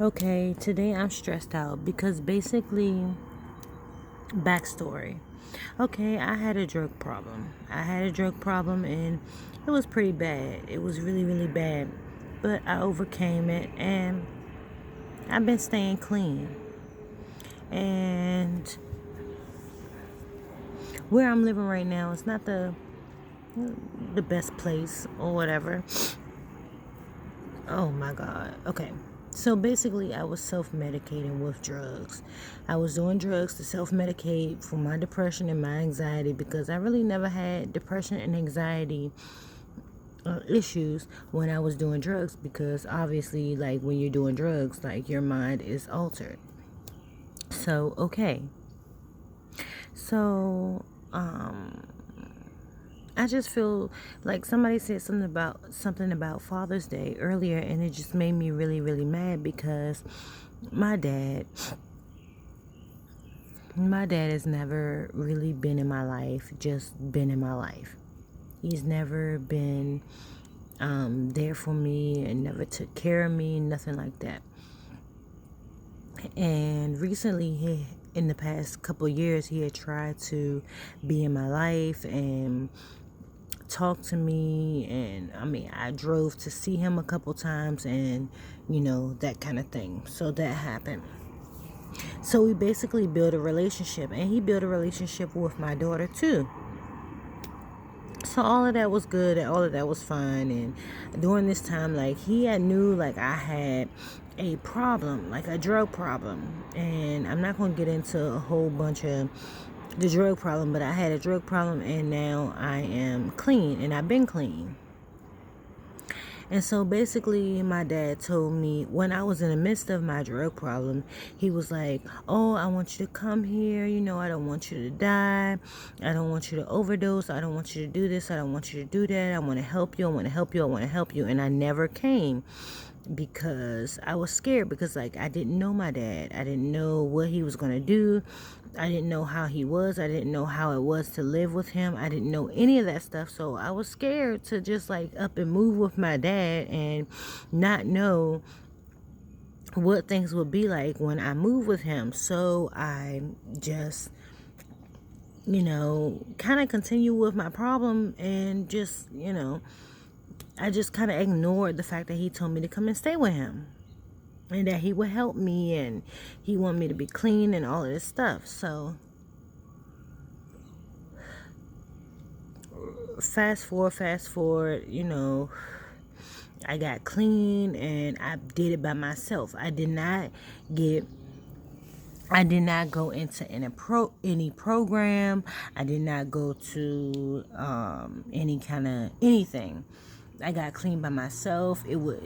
Okay, today I'm stressed out because basically, backstory. Okay, I had a drug problem. And it was pretty bad. It was really, really bad. But I overcame it and I've been staying clean. And where I'm living right now is not the best place or whatever. Oh my God. Okay. So basically, I was self medicating with drugs. I was doing drugs to self medicate for my depression and my anxiety because I really never had depression and anxiety issues when I was doing drugs because obviously, like when you're doing drugs, like your mind is altered. So, okay. So, I just feel like somebody said something about Father's Day earlier, and it just made me really, really mad because my dad, my dad has never really been in my life, just been in my life. He's never been there for me and never took care of me, nothing like that. And recently, in the past couple of years, he had tried to be in my life and talk to me, and I mean I drove to see him a couple times, and that kind of thing. So that happened. So we basically built a relationship, and he built a relationship with my daughter too. So all of that was good, and all of that was fine. And during this time, like, he had knew like I had a problem, like a drug problem. And I'm not going to get into a whole bunch of the drug problem, but I had a drug problem, and now I am clean, and I've been clean. And so basically, my dad told me when I was in the midst of my drug problem, he was like, "Oh, I want you to come here. I don't want you to die. I don't want you to overdose. I don't want you to do this. I don't want you to do that. I want to help you. I want to help you. I want to help you." And I never came because I was scared because, like, I didn't know my dad. I didn't know what he was going to do. I didn't know how he was. I didn't know how it was to live with him. I didn't know any of that stuff. So I was scared to just like up and move with my dad and not know what things would be like when I move with him. So I just, kind of continue with my problem and just, I just kind of ignored the fact that he told me to come and stay with him and that he would help me and he wanted me to be clean and all of this stuff. So fast forward, I got clean and I did it by myself. Get I did not go into any program. I did not go to any kind of anything. I got clean by myself. It was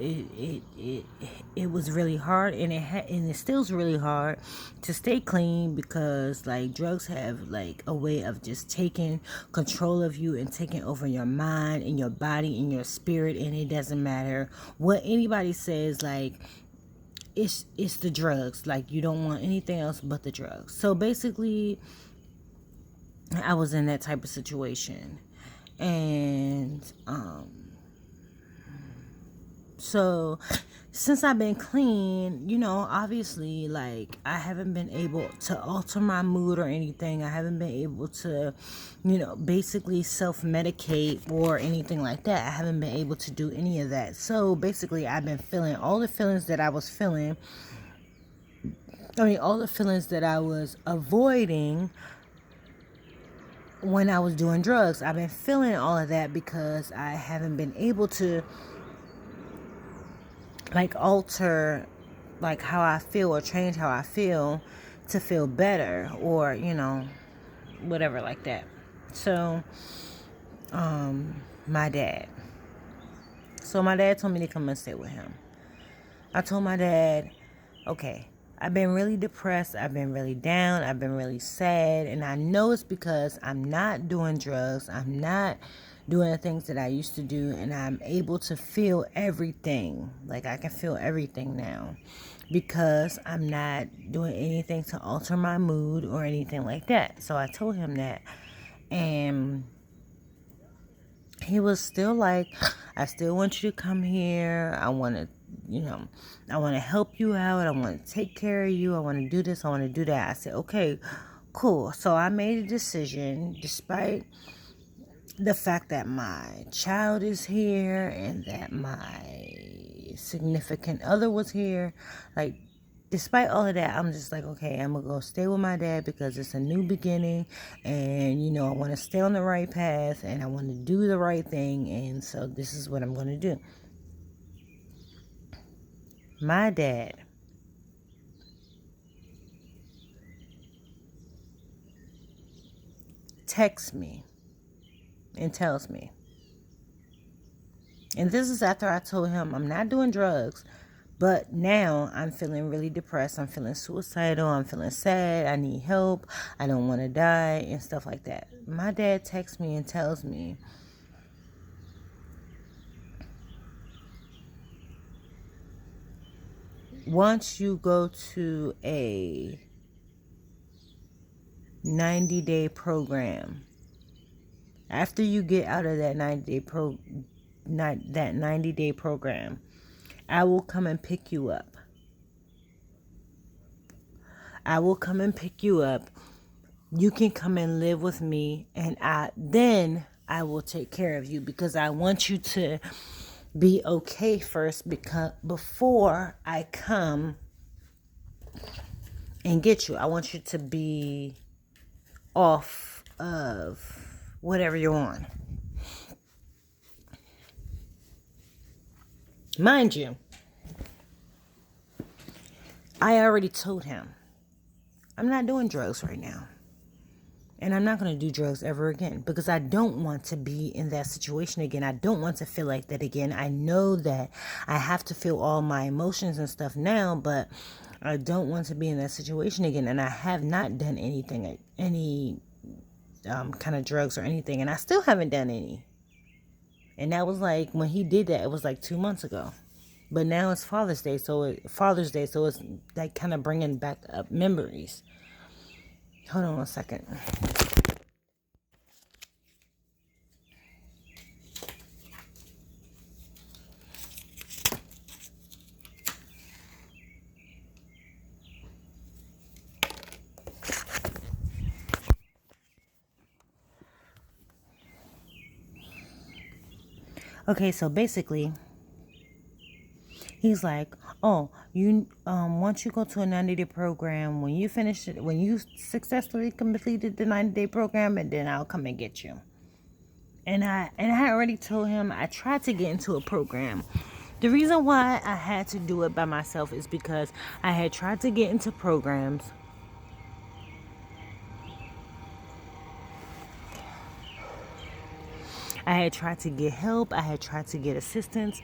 really hard, and it still is really hard to stay clean because like drugs have like a way of just taking control of you and taking over your mind and your body and your spirit, and it doesn't matter what anybody says. Like, it's the drugs. Like, you don't want anything else but the drugs. So basically, I was in that type of situation, and so since I've been clean, obviously, like, I haven't been able to alter my mood or anything. I haven't been able to, basically self-medicate or anything like that. I haven't been able to do any of that. So basically, I've been feeling all the feelings that I was feeling. I mean, all the feelings that I was avoiding when I was doing drugs. I've been feeling all of that because I haven't been able to like alter like how I feel or change how I feel to feel better or whatever like that. So my dad my dad told me to come and stay with him. I told my dad, okay, I've been really depressed, I've been really down, I've been really sad, and I know it's because I'm not doing drugs, I'm not doing the things that I used to do, and I'm able to feel everything. Like, I can feel everything now because I'm not doing anything to alter my mood or anything like that. So I told him that, and he was still like, I still want you to come here. I want to I want to help you out. I want to take care of you. I want to do this. I want to do that. I said, okay, cool. So I made a decision, despite the fact that my child is here and that my significant other was here. Like, despite all of that, I'm just like, okay, I'm gonna go stay with my dad because it's a new beginning, and I want to stay on the right path, and I want to do the right thing, and so this is what I'm gonna do. My dad texts me and tells me, and this is after I told him I'm not doing drugs, but now I'm feeling really depressed. I'm feeling suicidal. I'm feeling sad. I need help. I don't want to die and stuff like that. My dad texts me and tells me, once you go to a 90-day program, after you get out of that 90-day program, I will come and pick you up. I will come and pick you up. You can come and live with me, and then I will take care of you, because I want you to be okay first, because before I come and get you, I want you to be off of whatever you're on. Mind you, I already told him I'm not doing drugs right now. And I'm not going to do drugs ever again, because I don't want to be in that situation again. I don't want to feel like that again. I know that I have to feel all my emotions and stuff now, but I don't want to be in that situation again. And I have not done anything, any kind of drugs or anything. And I still haven't done any. And that was like, when he did that, it was like 2 months ago. But now it's Father's Day, so it's like kind of bringing back up memories. Hold on 1 second. Okay, so basically, he's like, oh, once you go to a 90-day program, when you finish it, when you successfully completed the 90-day program, and then I'll come and get you. And I already told him I tried to get into a program. The reason why I had to do it by myself is because I had tried to get into programs. I had tried to get help. I had tried to get assistance.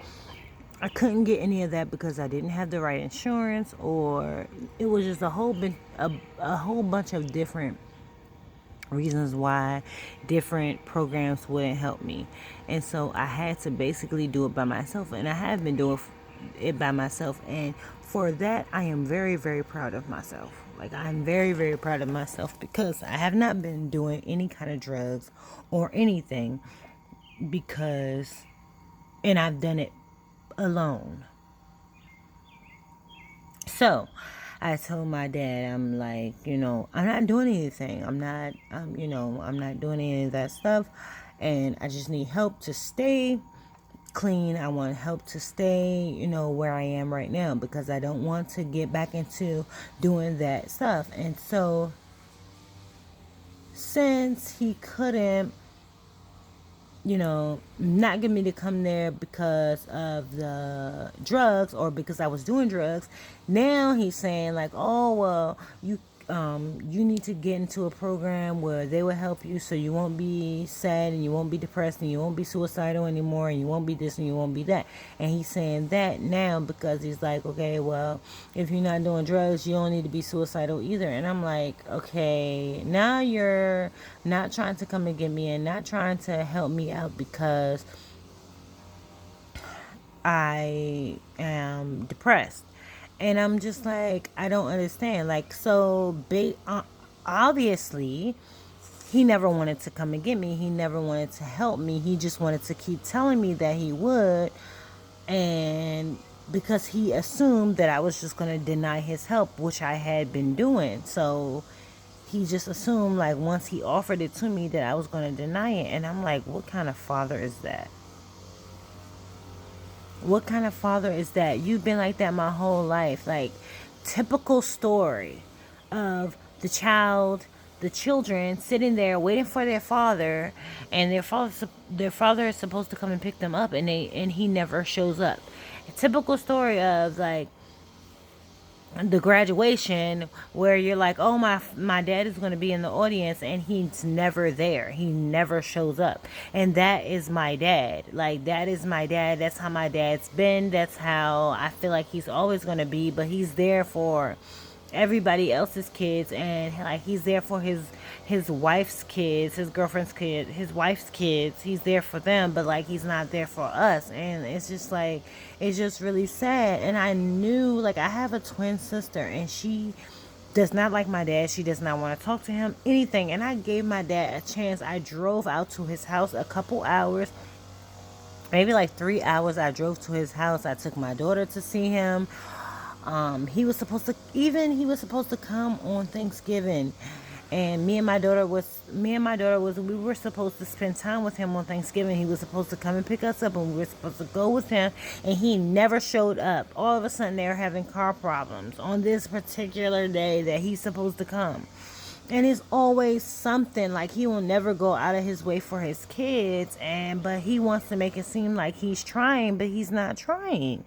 I couldn't get any of that because I didn't have the right insurance, or it was just a whole bunch of different reasons why different programs wouldn't help me. And so I had to basically do it by myself, and I have been doing it by myself, and for that I am very, very proud of myself. Like, I'm very, very proud of myself, because I have not been doing any kind of drugs or anything, and I've done it alone. So I told my dad, I'm like, I'm not doing anything. I'm not doing any of that stuff. And I just need help to stay clean. I want help to stay, where I am right now, because I don't want to get back into doing that stuff. And so, since he couldn't, not get me to come there because of the drugs, or because I was doing drugs. Now he's saying like, oh, well, you need to get into a program where they will help you, so you won't be sad, and you won't be depressed, and you won't be suicidal anymore, and you won't be this, and you won't be that. And he's saying that now because he's like, okay, well, if you're not doing drugs, you don't need to be suicidal either. And I'm like, okay, now you're not trying to come and get me, and not trying to help me out because I am depressed. And I'm just like, I don't understand. Like, so obviously, he never wanted to come and get me. He never wanted to help me. He just wanted to keep telling me that he would. And because he assumed that I was just going to deny his help, which I had been doing. So he just assumed, like, once he offered it to me, that I was going to deny it. And I'm like, what kind of father is that? What kind of father is that? You've been like that my whole life. Like, typical story of the children sitting there waiting for their father, and their father is supposed to come and pick them up, and he never shows up. A typical story of, like, the graduation, where you're like, oh, my dad is going to be in the audience, and he's never there. He never shows up. And that is my dad. Like, that is my dad. That's how my dad's been. That's how I feel like he's always going to be. But he's there for everybody else's kids, and, like, he's there for his wife's kids, his girlfriend's kids, his wife's kids. He's there for them, but, like, he's not there for us. And it's just like, it's just really sad. And I knew, like, I have a twin sister, and she does not like my dad. She does not want to talk to him, anything. And I gave my dad a chance. I drove out to his house a couple hours, maybe like 3 hours. I drove to his house. I took my daughter to see him. He was supposed to come on Thanksgiving, and we were supposed to spend time with him on Thanksgiving. He was supposed to come and pick us up, and we were supposed to go with him, and he never showed up. All of a sudden, they were having car problems on this particular day that he's supposed to come. And it's always something. Like, he will never go out of his way for his kids, but he wants to make it seem like he's trying, but he's not trying.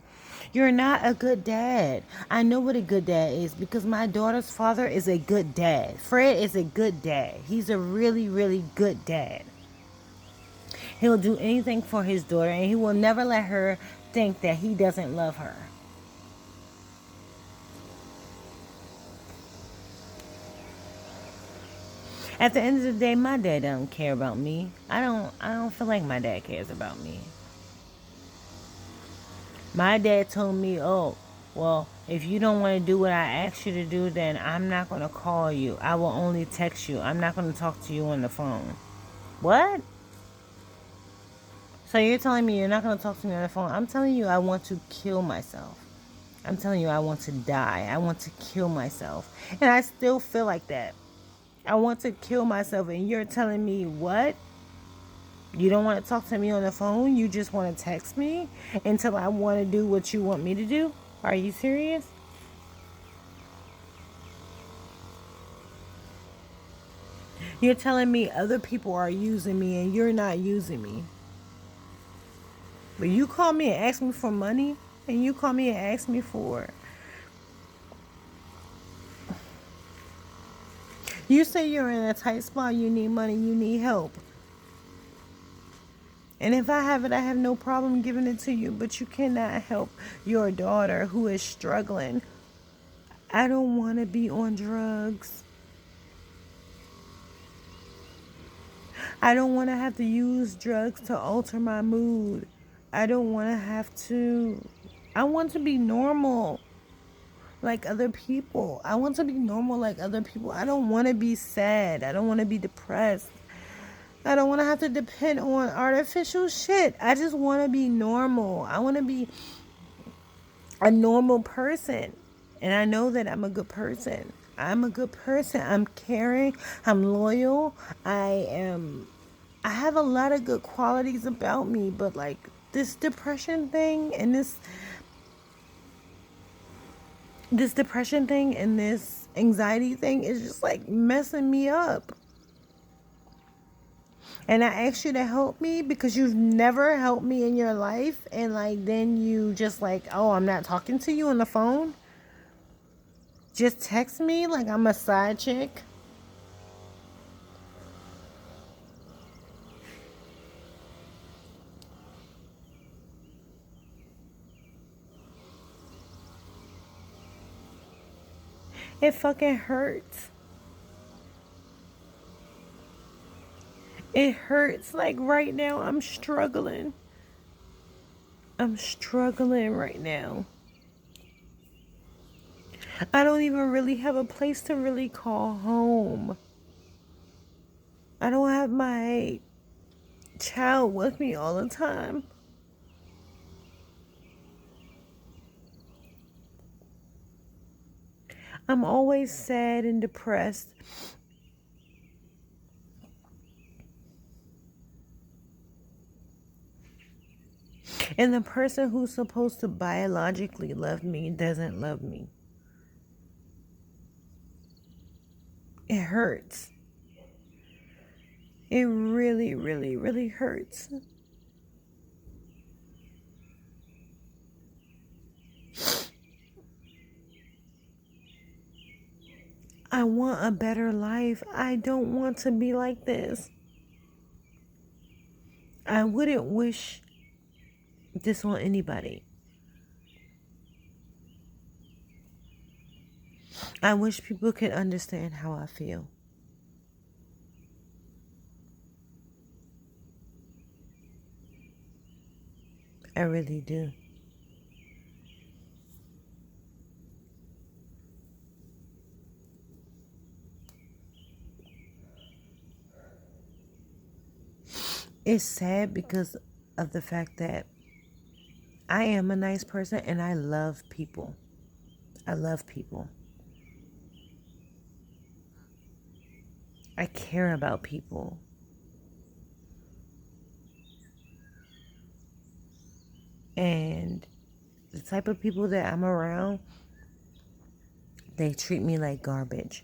You're not a good dad. I know what a good dad is, because my daughter's father is a good dad. Fred is a good dad. He's a really, really good dad. He'll do anything for his daughter, and he will never let her think that he doesn't love her. At the end of the day, my dad don't care about me. I don't feel like my dad cares about me. My dad told me, oh, well, if you don't want to do what I asked you to do, then I'm not going to call you. I will only text you. I'm not going to talk to you on the phone. What? So you're telling me you're not going to talk to me on the phone? I'm telling you I want to kill myself. I'm telling you I want to die. I want to kill myself. And I still feel like that. I want to kill myself, and you're telling me what? You don't want to talk to me on the phone? You just want to text me until I want to do what you want me to do? Are you serious? You're telling me other people are using me and you're not using me. But you call me and ask me for money, and you call me and ask me for... You say you're in a tight spot, you need money, you need help. And if I have it, I have no problem giving it to you. But you cannot help your daughter who is struggling. I don't want to be on drugs. I don't want to have to use drugs to alter my mood. I don't want to have to. I want to be normal like other people. I want to be normal like other people. I don't want to be sad. I don't want to be depressed. I don't want to have to depend on artificial shit. I just want to be normal. I want to be a normal person. And I know that I'm a good person. I'm a good person. I'm caring. I'm loyal. I have a lot of good qualities about me, but, like, this depression thing and this depression thing and this anxiety thing is just, like, messing me up. And I asked you to help me because you've never helped me in your life. And, like, then you just, like, oh, I'm not talking to you on the phone. Just text me like I'm a side chick. It fucking hurts. It hurts. Like, right now, I'm struggling. I'm struggling right now. I don't even really have a place to really call home. I don't have my child with me all the time. I'm always sad and depressed. And the person who's supposed to biologically love me doesn't love me. It hurts. It really, really, really hurts. I want a better life. I don't want to be like this. I wouldn't wish this on anybody. I wish people could understand how I feel. I really do. It's sad because of the fact that I am a nice person and I love people. I love people. I care about people. And the type of people that I'm around, they treat me like garbage.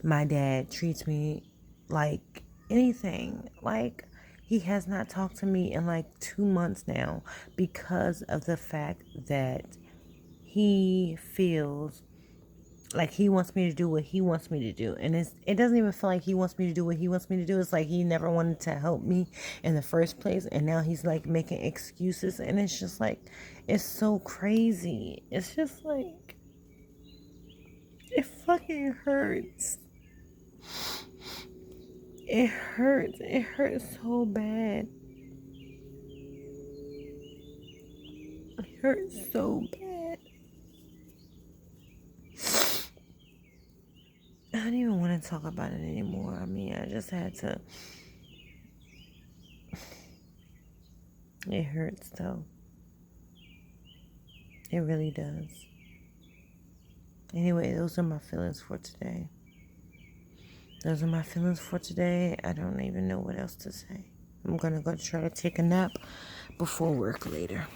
My dad treats me like anything. Like, he has not talked to me in like 2 months now because of the fact that he feels like he wants me to do what he wants me to do. And it doesn't even feel like he wants me to do what he wants me to do. It's like he never wanted to help me in the first place. And now he's like making excuses. And it's just like, it's so crazy. It's just like, it fucking hurts. It hurts. It hurts so bad. It hurts so bad. I don't even want to talk about it anymore. I mean, I just had to. It hurts though. It really does. Anyway, those are my feelings for today. Those are my feelings for today. I don't even know what else to say. I'm going to go try to take a nap before work later.